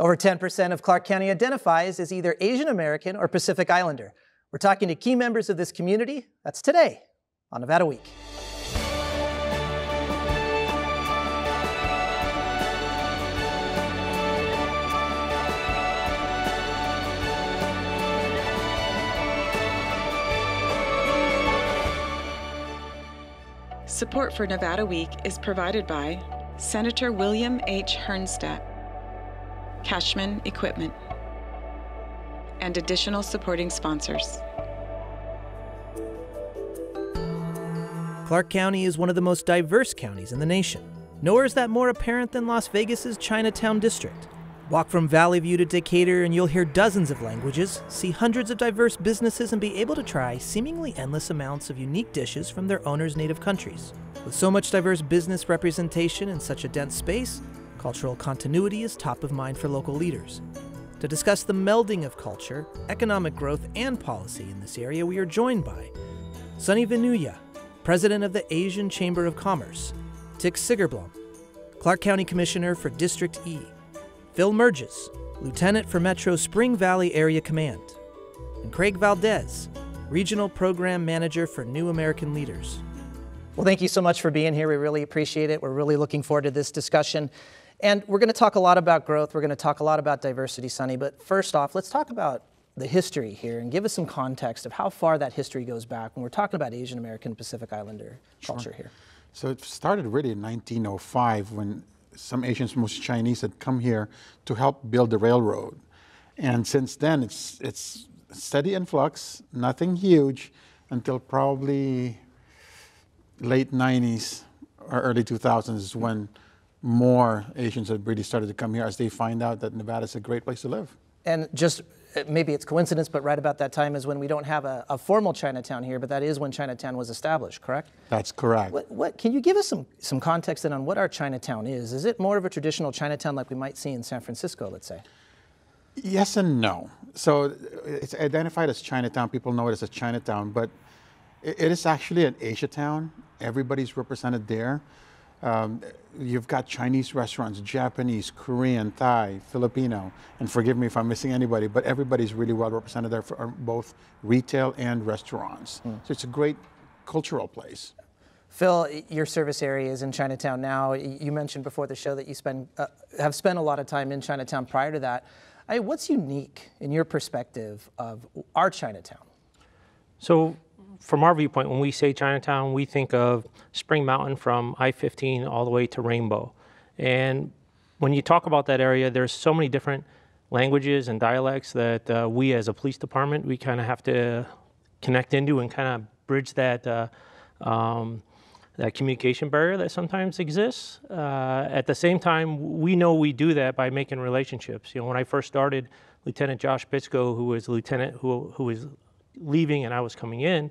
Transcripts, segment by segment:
Over 10% of Clark County identifies as either Asian American or Pacific Islander. We're talking to key members of this community. That's today on Nevada Week. Support for Nevada Week is provided by Senator William H. Hernstadt, Cashman Equipment, and additional supporting sponsors. Clark County is one of the most diverse counties in the nation. Nowhere is that more apparent than Las Vegas's Chinatown district. Walk from Valley View to Decatur and you'll hear dozens of languages, see hundreds of diverse businesses, and be able to try seemingly endless amounts of unique dishes from their owners' native countries. With so much diverse business representation in such a dense space, cultural continuity is top of mind for local leaders. To discuss the melding of culture, economic growth, and policy in this area, we are joined by Sunny Venuya, President of the Asian Chamber of Commerce, Tix Sigerblom, Clark County Commissioner for District E, Phil Merges, Lieutenant for Metro Spring Valley Area Command, and Craig Valdez, Regional Program Manager for New American Leaders. Well, thank you so much for being here. We really appreciate it. We're really looking forward to this discussion. And we're going to talk a lot about growth. We're going to talk a lot about diversity, Sunny. But first off, let's talk about the history here and give us some context of how far that history goes back when we're talking about Asian American Pacific Islander culture here. So it started really in 1905 when some Asians, mostly Chinese, had come here to help build the railroad. And since then, it's steady influx, nothing huge, until probably late 90s or early 2000s is when more Asians have really started to come here as they find out that Nevada is a great place to live. And just, maybe it's coincidence, but right about that time is when we don't have a formal Chinatown here, but that is when Chinatown was established, correct? That's correct. What can you give us some context then on what our Chinatown is? Is it more of a traditional Chinatown like we might see in San Francisco, let's say? Yes and no. So it's identified as Chinatown. People know it as a Chinatown, but it is actually an Asia town. Everybody's represented there. You've got Chinese restaurants, Japanese, Korean, Thai, Filipino, and forgive me if I'm missing anybody, but everybody's really well represented there for both retail and restaurants. So it's a great cultural place. Phil, your service area is in Chinatown now. You mentioned before the show that you have spent a lot of time in Chinatown prior to that. What's unique in your perspective of our Chinatown? So from our viewpoint, when we say Chinatown, we think of Spring Mountain from I-15 all the way to Rainbow. And when you talk about that area, there's so many different languages and dialects that we as a police department, we kind of have to connect into and kind of bridge that that communication barrier that sometimes exists. At the same time, we know we do that by making relationships. You know, when I first started, Lieutenant Josh Bitsko, who was lieutenant who was leaving and I was coming in,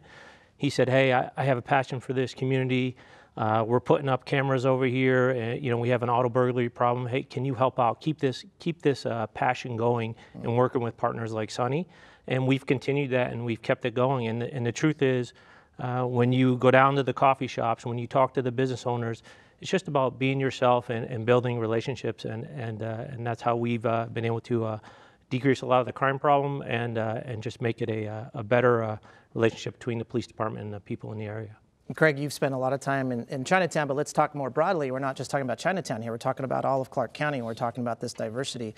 he said, "Hey, I have a passion for this community. We're putting up cameras over here, and you know we have an auto burglary problem. Hey, can you help out? Keep this passion going and working with partners like Sunny." And we've continued that and we've kept it going. And the truth is, when you go down to the coffee shops, when you talk to the business owners, it's just about being yourself and building relationships, and that's how we've been able to decrease a lot of the crime problem and just make it a better relationship between the police department and the people in the area. Craig, you've spent a lot of time in Chinatown, but let's talk more broadly. We're not just talking about Chinatown here. We're talking about all of Clark County, and we're talking about this diversity.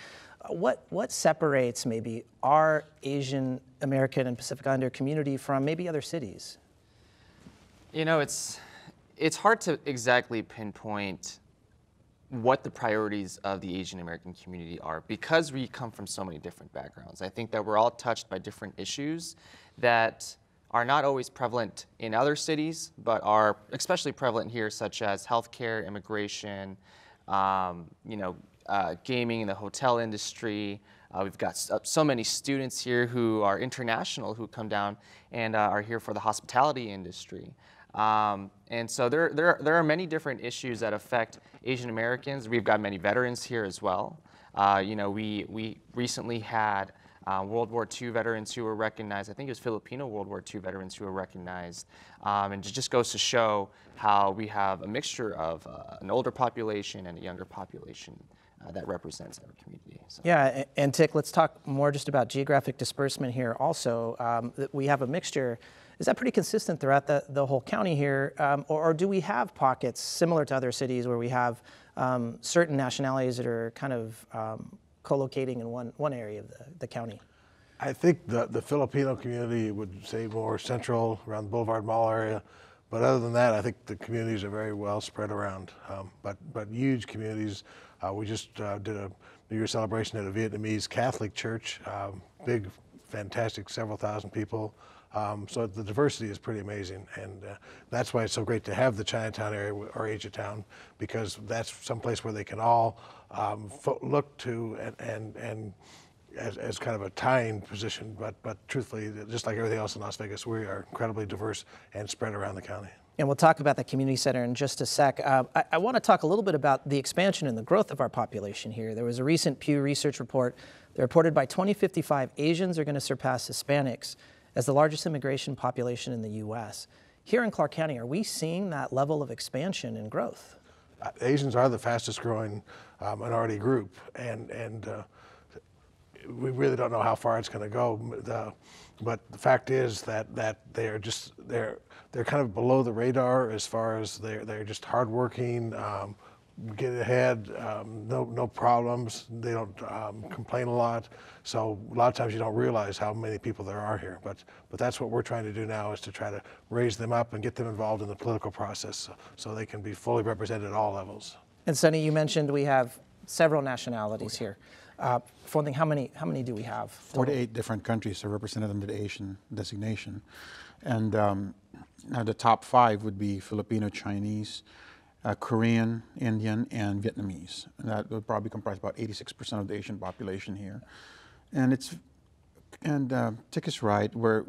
What separates maybe our Asian American and Pacific Islander community from maybe other cities? You know, it's hard to exactly pinpoint what the priorities of the Asian American community are because we come from so many different backgrounds. I think that we're all touched by different issues that are not always prevalent in other cities, but are especially prevalent here, such as healthcare, immigration, gaming in the hotel industry. We've got so many students here who are international who come down and are here for the hospitality industry. And so there are many different issues that affect Asian Americans. We've got many veterans here as well. We recently had World War II veterans who were recognized. I think it was Filipino World War II veterans who were recognized. And it just goes to show how we have a mixture of an older population and a younger population that represents our community. So. Yeah, and Tick, let's talk more just about geographic disbursement here also. We have a mixture. Is that pretty consistent throughout the whole county here? Or do we have pockets similar to other cities where we have certain nationalities that are kind of co-locating in one area of the county? I think the Filipino community would say more central around the Boulevard Mall area. But other than that, I think the communities are very well spread around. But huge communities. We just did a New Year's celebration at a Vietnamese Catholic church. Big, fantastic, several thousand people. So the diversity is pretty amazing, and that's why it's so great to have the Chinatown area or Asiatown, because that's someplace where they can all look to and as kind of a tying position. But truthfully, just like everything else in Las Vegas, we are incredibly diverse and spread around the county. And we'll talk about the community center in just a sec. I want to talk a little bit about the expansion and the growth of our population here. There was a recent Pew Research report that reported by 2055, Asians are going to surpass Hispanics as the largest immigration population in the U.S. Here in Clark County, are we seeing that level of expansion and growth? Asians are the fastest growing minority group, and we really don't know how far it's going to go. But the fact is that they're kind of below the radar as far as they're just hardworking, get ahead, no problems. They don't complain a lot. So a lot of times you don't realize how many people there are here. But that's what we're trying to do now, is to try to raise them up and get them involved in the political process so they can be fully represented at all levels. And Sonny, you mentioned we have several nationalities here. For one thing, how many do we have? 48 different countries are represented under the Asian designation. And now the top 5 would be Filipino, Chinese, Korean, Indian, and Vietnamese. And that would probably comprise about 86% of the Asian population here. And Tick is right. We're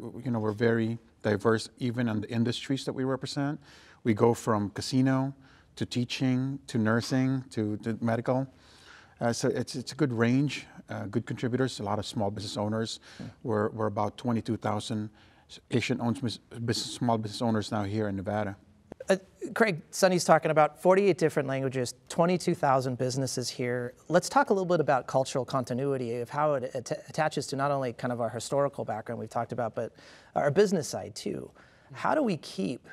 very diverse, even in the industries that we represent. We go from casino to teaching to nursing to medical. So it's a good range, good contributors, a lot of small business owners. We're about 22,000 Asian-owned small business owners now here in Nevada. Craig, Sonny's talking about 48 different languages, 22,000 businesses here. Let's talk a little bit about cultural continuity, of how it attaches to not only kind of our historical background we've talked about, but our business side too. How do we keep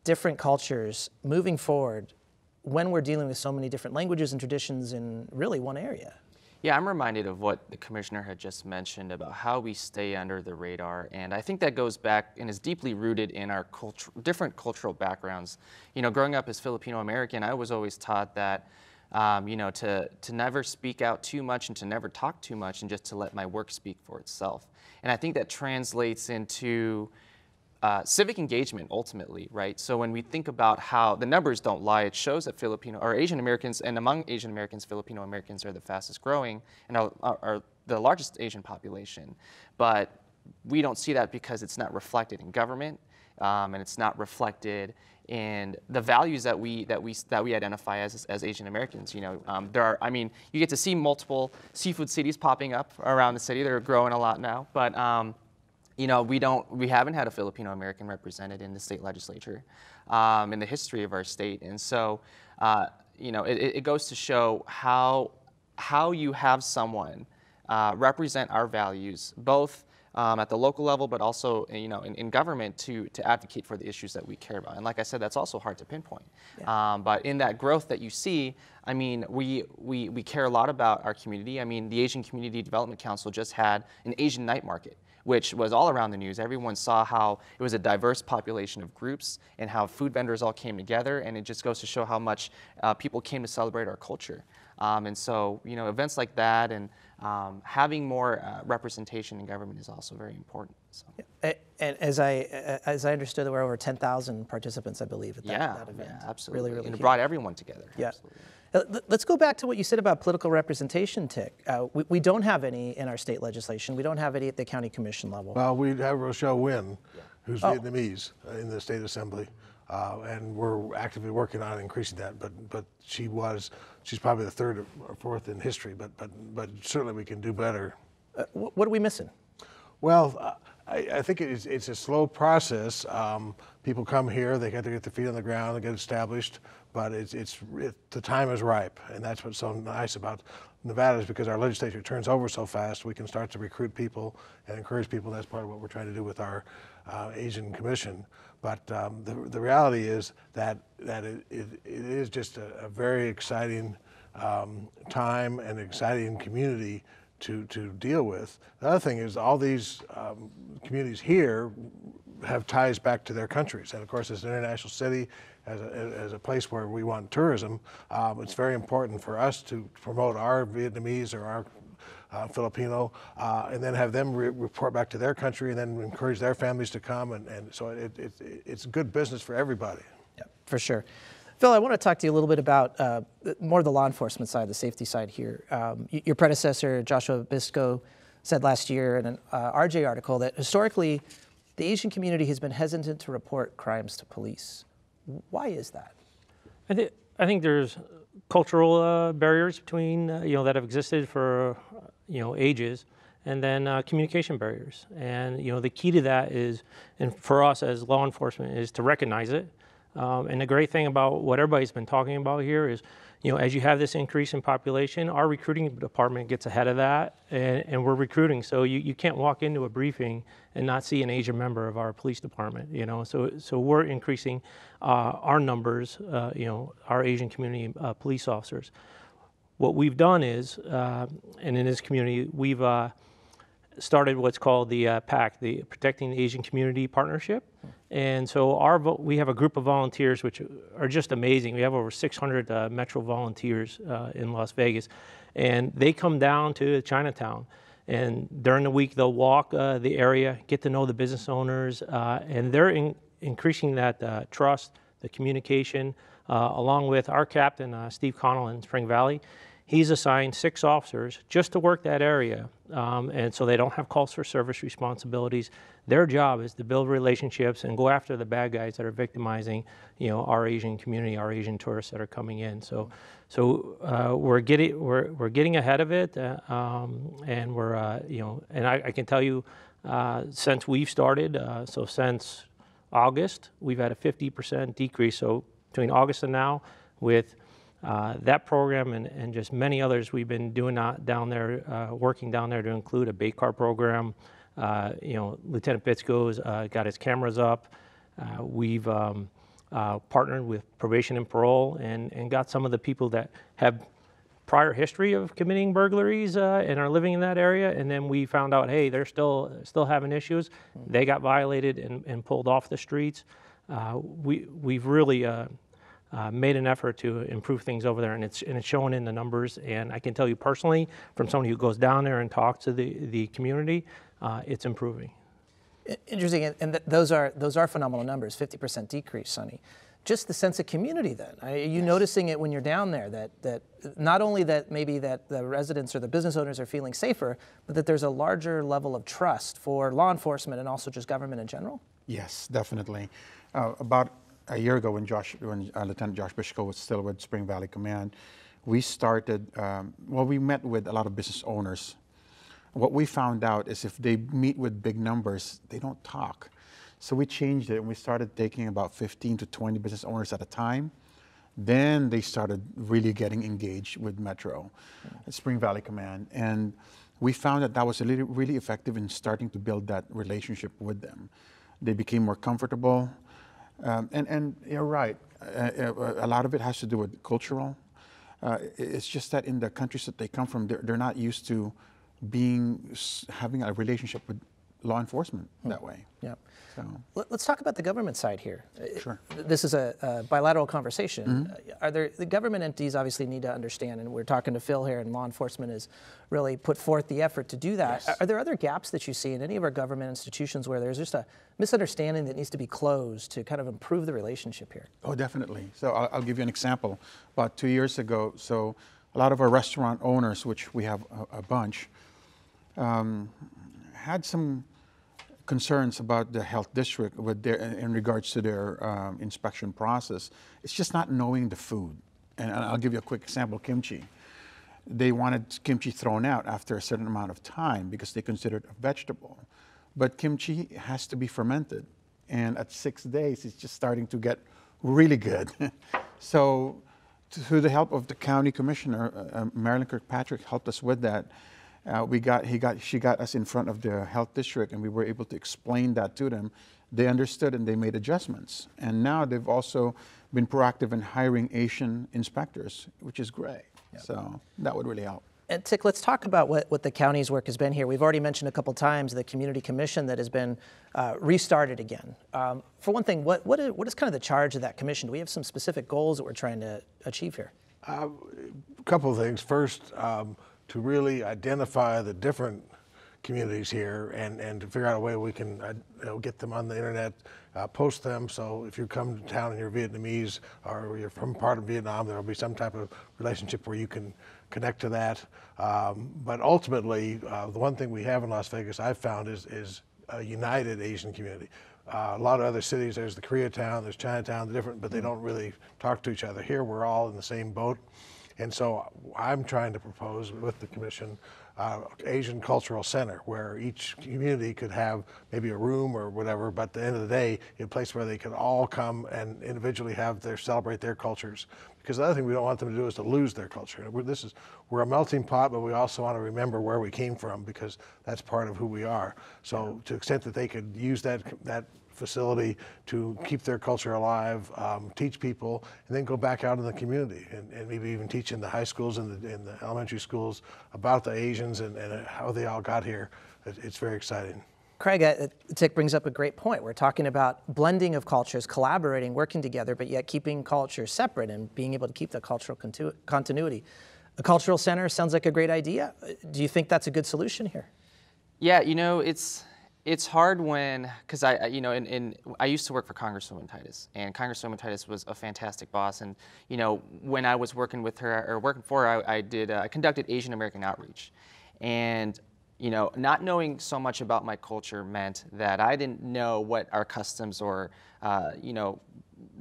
different cultures moving forward when we're dealing with so many different languages and traditions in really one area? Yeah, I'm reminded of what the commissioner had just mentioned about how we stay under the radar, and I think that goes back and is deeply rooted in our different cultural backgrounds. You know, growing up as Filipino American, I was always taught that, you know, to never speak out too much and to never talk too much, and just to let my work speak for itself. And I think that translates into civic engagement ultimately, right? So when we think about how the numbers don't lie, it shows that Filipino or Asian Americans, and among Asian Americans, Filipino Americans are the fastest growing and are the largest Asian population. But we don't see that because it's not reflected in government, and it's not reflected in the values that we identify as Asian Americans. You know, you get to see multiple seafood cities popping up around the city. They're growing a lot now, but you know, we haven't had a Filipino American represented in the state legislature in the history of our state, and so you know, it goes to show how you have someone represent our values, both at the local level, but also in government to advocate for the issues that we care about. And like I said, that's also hard to pinpoint. Yeah. But in that growth that you see, I mean, we care a lot about our community. I mean, the Asian Community Development Council just had an Asian night market, which was all around the news. Everyone saw how it was a diverse population of groups and how food vendors all came together, and it just goes to show how much people came to celebrate our culture. And so, you know, events like that and having more representation in government is also very important. So. And as I understood, there were over 10,000 participants, I believe, at that event. Yeah, absolutely. Really and it huge. brought everyone together. Yeah. Absolutely. Let's go back to what you said about political representation, Tick. We don't have any in our state legislation. We don't have any at the county commission level. Well, we have Rochelle Nguyen, who's Vietnamese in the state assembly, and we're actively working on increasing that. But she's probably the third or fourth in history. But certainly we can do better. What are we missing? Well, I think it's a slow process. People come here, they got to get their feet on the ground and get established, but the time is ripe, and that's what's so nice about Nevada is because our legislature turns over so fast, we can start to recruit people and encourage people. That's part of what we're trying to do with our Asian Commission. But the reality is that it is just a very exciting time and exciting community to deal with. The other thing is all these communities here have ties back to their countries. And of course, as an international city, as a place where we want tourism, it's very important for us to promote our Vietnamese or our Filipino, and then have them report back to their country and then encourage their families to come. And so it's good business for everybody. Yeah, for sure. Phil, I want to talk to you a little bit about more the law enforcement side, the safety side here. Your predecessor, Joshua Biscoe, said last year in an RJ article that historically the Asian community has been hesitant to report crimes to police. Why is that? I think there's cultural barriers between, that have existed for, ages, and then communication barriers. And, the key to that is, and for us as law enforcement, is to recognize it. And the great thing about what everybody's been talking about here is, as you have this increase in population, our recruiting department gets ahead of that, and we're recruiting. So you can't walk into a briefing and not see an Asian member of our police department, So we're increasing our numbers, our Asian community police officers. What we've done is, and in this community, we've started what's called the PAC, the Protecting the Asian Community Partnership. And so we have a group of volunteers which are just amazing. We have over 600 Metro volunteers in Las Vegas, and they come down to Chinatown. And during the week, they'll walk the area, get to know the business owners, and they're increasing that trust, the communication, along with our captain, Steve Connell in Spring Valley. He's assigned 6 officers just to work that area, and so they don't have calls for service responsibilities. Their job is to build relationships and go after the bad guys that are victimizing, our Asian community, our Asian tourists that are coming in. So we're getting ahead of it, and we're and I can tell you, since we've started, so since August, we've had a 50% decrease. So between August and now, with that program and just many others we've been doing down there, working down there to include a bait car program. Lieutenant Biscoe's got his cameras up. We've partnered with probation and parole and got some of the people that have prior history of committing burglaries and are living in that area. And then we found out, hey, they're still having issues. They got violated and pulled off the streets. We've really made an effort to improve things over there, and it's showing in the numbers. And I can tell you personally, from somebody who goes down there and talks to the community, it's improving. Interesting, and those are phenomenal numbers. 50% decrease, Sonny. Just the sense of community. Then are you noticing it when you're down there that not only that maybe that the residents or the business owners are feeling safer, but that there's a larger level of trust for law enforcement and also just government in general? Yes, definitely. About a year ago, when Lieutenant Josh Biscoe was still with Spring Valley Command, we started, we met with a lot of business owners. What we found out is if they meet with big numbers, they don't talk. So we changed it, and we started taking about 15 to 20 business owners at a time. Then they started really getting engaged with Metro, Spring Valley Command. And we found that was really, really effective in starting to build that relationship with them. They became more comfortable. And you're right, a lot of it has to do with cultural. It's just that in the countries that they come from, they're not used to having a relationship with law enforcement that way. Yeah. So let's talk about the government side here. Sure. This is a bilateral conversation. The government entities obviously need to understand, and we're talking to Phil here, and law enforcement has really put forth the effort to do that. Yes. Are there other gaps that you see in any of our government institutions where there's just a misunderstanding that needs to be closed to kind of improve the relationship here? Oh, definitely. So I'll give you an example. About 2 years ago, so a lot of our restaurant owners, which we have a bunch, had some concerns about the health district in regards to their inspection process. It's just not knowing the food. And I'll give you a quick example, kimchi. They wanted kimchi thrown out after a certain amount of time because they considered it a vegetable. but kimchi has to be fermented. And at 6 days, it's just starting to get really good. So through the help of the county commissioner, Marilyn Kirkpatrick helped us with that. She got us in front of the health district, and we were able to explain that to them. They understood and they made adjustments. And now they've also been proactive in hiring Asian inspectors, which is great. Yep. So that would really help. And Tick, let's talk about what the county's work has been here. We've already mentioned a couple times the community commission that has been restarted again. For one thing, what is kind of the charge of that commission? Do we have some specific goals that we're trying to achieve here? A couple of things. First, to really identify the different communities here and to figure out a way we can get them on the internet, post them. So if you come to town and you're Vietnamese or you're from part of Vietnam, there will be some type of relationship where you can connect to that. But ultimately, the one thing we have in Las Vegas I've found is a united Asian community. A lot of other cities, there's the Koreatown, there's Chinatown, they're different, but they don't really talk to each other. Here, we're all in the same boat. And so I'm trying to propose with the commission Asian Cultural Center, where each community could have maybe a room or whatever, but at the end of the day, a place where they could all come and individually celebrate their cultures. Because the other thing we don't want them to do is to lose their culture. We're a melting pot, but we also want to remember where we came from, because that's part of who we are. So to the extent that they could use that facility to keep their culture alive, teach people, and then go back out in the community and maybe even teach in the high schools and the elementary schools about the Asians and how they all got here. It's very exciting. Craig, Tick brings up a great point. We're talking about blending of cultures, collaborating, working together, but yet keeping cultures separate and being able to keep the cultural continuity. A cultural center sounds like a great idea. Do you think that's a good solution here? Yeah, it's hard because I used to work for Congresswoman Titus, and Congresswoman Titus was a fantastic boss. And when I was working with her or working for her, I conducted Asian American outreach, and not knowing so much about my culture meant that I didn't know what our customs or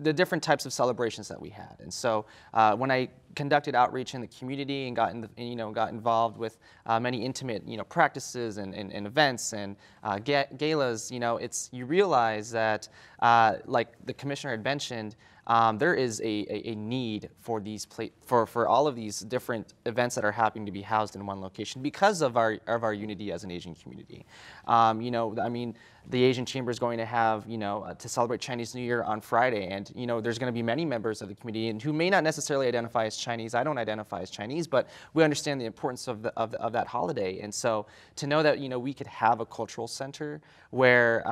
the different types of celebrations that we had. And so when I conducted outreach in the community and got involved with many intimate practices and events and galas, you realize that like the commissioner had mentioned, there is a need for for all of these different events that are happening to be housed in one location because of our unity as an Asian community. The Asian Chamber is going to have to celebrate Chinese New Year on Friday, and there's going to be many members of the community and who may not necessarily identify as Chinese. I don't identify as Chinese, but we understand the importance of that holiday, and so to know that we could have a cultural center where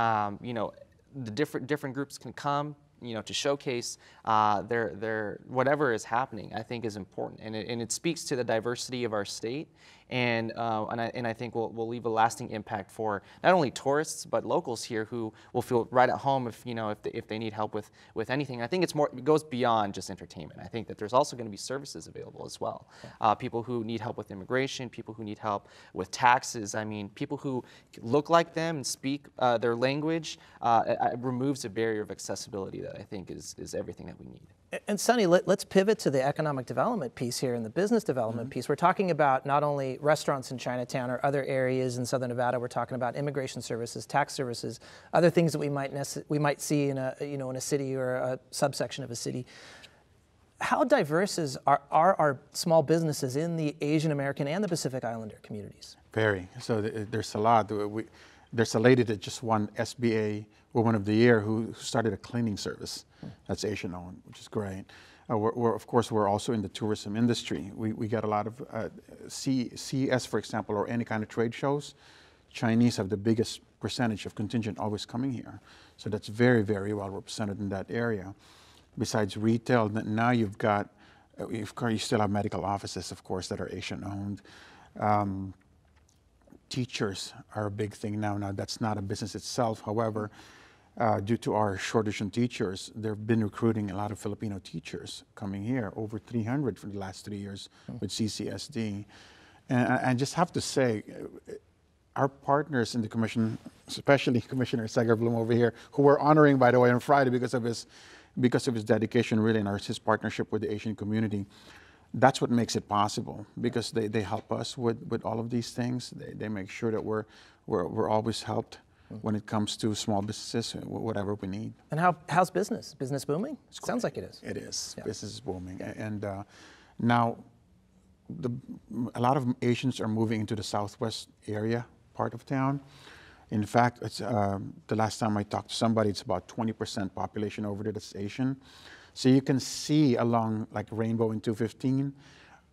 the different groups can come, to showcase their whatever is happening, I think is important, and it speaks to the diversity of our state, and I think will leave a lasting impact for not only tourists but locals here who will feel right at home if they need help with anything. I think it goes beyond just entertainment. I think that there's also going to be services available as well. People who need help with immigration, people who need help with taxes. People who look like them and speak their language. It removes a barrier of accessibility that I think is everything that we need. And Sonny, let's pivot to the economic development piece here and the business development piece. We're talking about not only restaurants in Chinatown or other areas in Southern Nevada. We're talking about immigration services, tax services, other things that we might see in a city or a subsection of a city. How diverse are our small businesses in the Asian American and the Pacific Islander communities? Very. So there's a lot. There's a lady that just won SBA Woman of the Year who started a cleaning service that's Asian owned, which is great. Of course, we're also in the tourism industry. We got a lot of CES, for example, or any kind of trade shows. Chinese have the biggest percentage of contingent always coming here. So that's very, very well represented in that area. Besides retail, now you still have medical offices, of course, that are Asian owned. Teachers are a big thing now. Now, that's not a business itself. However, due to our shortage in teachers, they've been recruiting a lot of Filipino teachers coming here, over 300 for the last 3 years with CCSD. And I just have to say, our partners in the commission, especially Commissioner Segar Bloom over here, who we're honoring, by the way, on Friday because of his dedication, really, and his partnership with the Asian community. That's what makes it possible, because they help us with all of these things. They make sure that we're always helped when it comes to small businesses, whatever we need. And how's business? Business booming? Sounds like it is. It is. Yeah. Business is booming. And now a lot of Asians are moving into the southwest area part of town. In fact, it's, the last time I talked to somebody, it's about 20% population over there that's Asian. So you can see along like Rainbow and 215,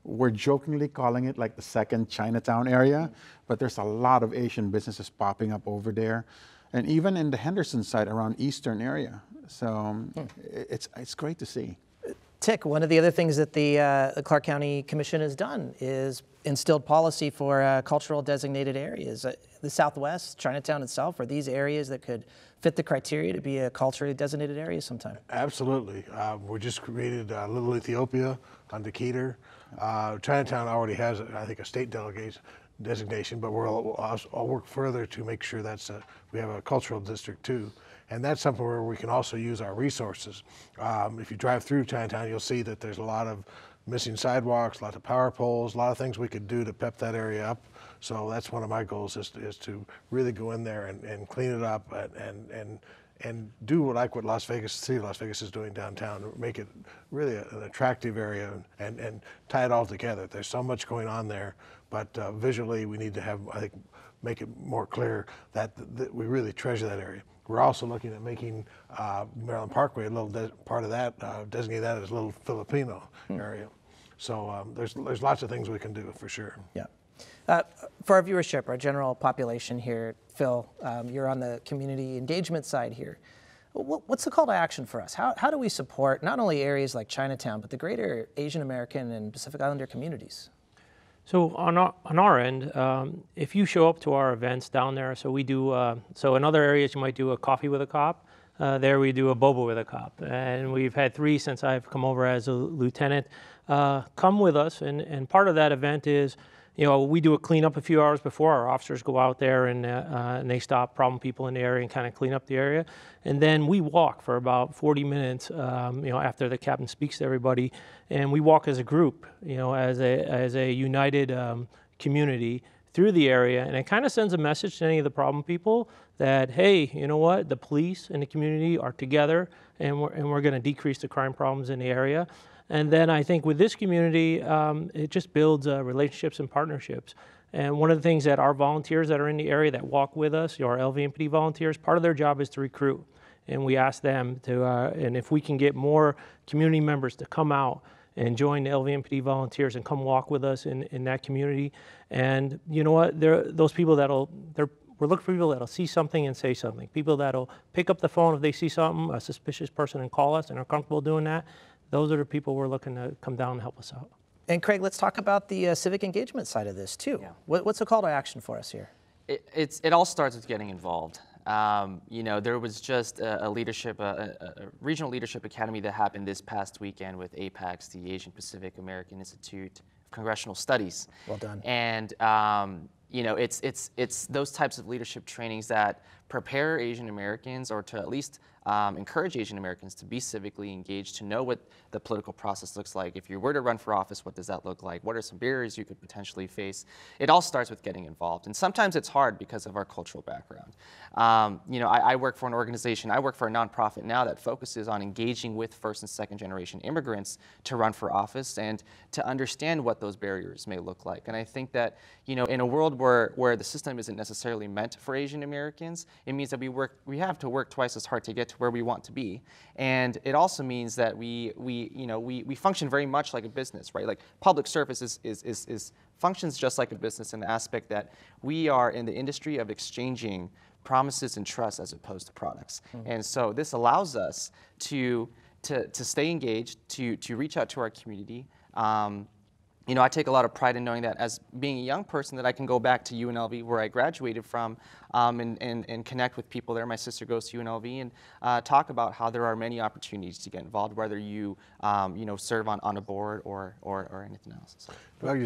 we're jokingly calling it like the second Chinatown area, but there's a lot of Asian businesses popping up over there. And even in the Henderson side around Eastern area. So it's great to see. Tick, one of the other things that the Clark County Commission has done is instilled policy for cultural designated areas. The Southwest, Chinatown itself, are these areas that could fit the criteria to be a culturally designated area sometime? Absolutely. We just created Little Ethiopia on Decatur. Chinatown already has, I think, a state designation, but I'll work further to make sure that's we have a cultural district too. And that's something where we can also use our resources. If you drive through Chinatown, you'll see that there's a lot of missing sidewalks, lots of power poles, a lot of things we could do to pep that area up. So that's one of my goals is to really go in there and clean it up and do what Las Vegas is doing downtown, make it really an attractive area and tie it all together. There's so much going on there, but visually we need to have, I think, make it more clear that we really treasure that area. We're also looking at making Maryland Parkway a little part of that, designating that as a little Filipino area. So there's lots of things we can do for sure. Yeah. For our viewership, our general population here, Phil, you're on the community engagement side here. What's the call to action for us? How do we support not only areas like Chinatown, but the greater Asian American and Pacific Islander communities? So on our end, if you show up to our events down there, so we do, so in other areas you might do a coffee with a cop. There we do a boba with a cop. And we've had 3 since I've come over as a lieutenant. Come with us, and part of that event is, you know, we do a cleanup a few hours before. Our officers go out there and they stop problem people in the area and kind of clean up the area. And then we walk for about 40 minutes, you know, after the captain speaks to everybody. And we walk as a group, you know, as a united community through the area. And it kind of sends a message to any of the problem people that, hey, you know what, the police and the community are together and we're going to decrease the crime problems in the area. And then I think with this community, it just builds relationships and partnerships. And one of the things that our volunteers that are in the area that walk with us, our LVMPD volunteers, part of their job is to recruit. And we ask them to, and if we can get more community members to come out and join the LVMPD volunteers and come walk with us in that community. And you know what, those people we're looking for people that'll see something and say something. People that'll pick up the phone if they see something, a suspicious person, and call us and are comfortable doing that. Those are the people we're looking to come down and help us out. And Craig, let's talk about the civic engagement side of this too. Yeah. What's the call to action for us here? It all starts with getting involved. You know, there was just a regional leadership academy that happened this past weekend with APACS, the Asian Pacific American Institute of Congressional Studies. Well done. And you know, it's those types of leadership trainings that prepare Asian Americans, or to at least encourage Asian Americans to be civically engaged, to know what the political process looks like. If you were to run for office, what does that look like? What are some barriers you could potentially face? It all starts with getting involved. And sometimes it's hard because of our cultural background. You know, I work for an organization, I work for a nonprofit now that focuses on engaging with first and second generation immigrants to run for office and to understand what those barriers may look like. And I think that, you know, in a world where the system isn't necessarily meant for Asian Americans, it means that we have to work twice as hard to get to where we want to be. And it also means that we function very much like a business, right? Like public service functions just like a business in the aspect that we are in the industry of exchanging promises and trust as opposed to products. Mm-hmm. And so this allows us to stay engaged, to reach out to our community. You know, I take a lot of pride in knowing that as being a young person that I can go back to UNLV where I graduated from and connect with people there. My sister goes to UNLV and talk about how there are many opportunities to get involved, whether you, you know, serve on a board or anything else. So.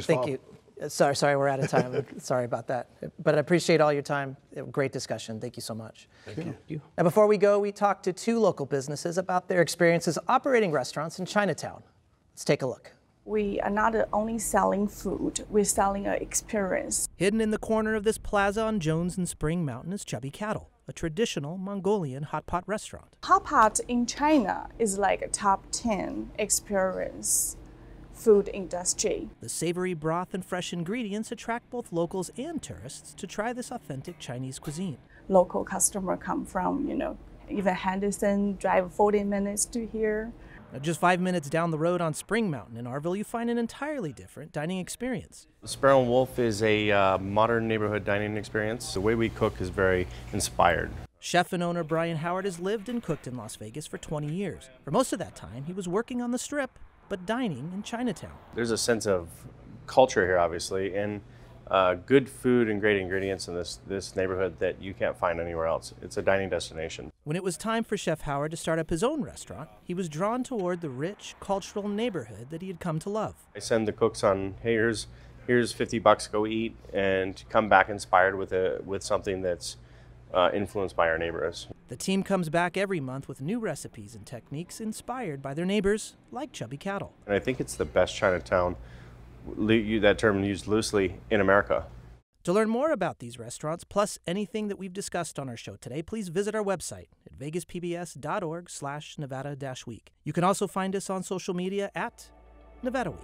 Thank you. Sorry, we're out of time. Sorry about that. But I appreciate all your time. Great discussion. Thank you so much. Thank you. Now, before we go, we talked to 2 local businesses about their experiences operating restaurants in Chinatown. Let's take a look. We are not only selling food, we're selling an experience. Hidden in the corner of this plaza on Jones and Spring Mountain is Chubby Cattle, a traditional Mongolian hot pot restaurant. Hot pot in China is like a top 10 experience food industry. The savory broth and fresh ingredients attract both locals and tourists to try this authentic Chinese cuisine. Local customer come from, even Henderson, drive 40 minutes to here. Now, just 5 minutes down the road on Spring Mountain in Arville, you find an entirely different dining experience. Sparrow and Wolf is a modern neighborhood dining experience. The way we cook is very inspired. Chef and owner Brian Howard has lived and cooked in Las Vegas for 20 years. For most of that time, he was working on the Strip, but dining in Chinatown. There's a sense of culture here, obviously, and good food and great ingredients in this neighborhood that you can't find anywhere else. It's a dining destination. When it was time for Chef Howard to start up his own restaurant, he was drawn toward the rich, cultural neighborhood that he had come to love. I send the cooks on, hey, here's $50, go eat, and come back inspired with something that's influenced by our neighbors. The team comes back every month with new recipes and techniques inspired by their neighbors, like Chubby Cattle. And I think it's the best Chinatown, that term used loosely, in America. To learn more about these restaurants, plus anything that we've discussed on our show today, please visit our website at vegaspbs.org/Nevada-week. You can also find us on social media at Nevada Week.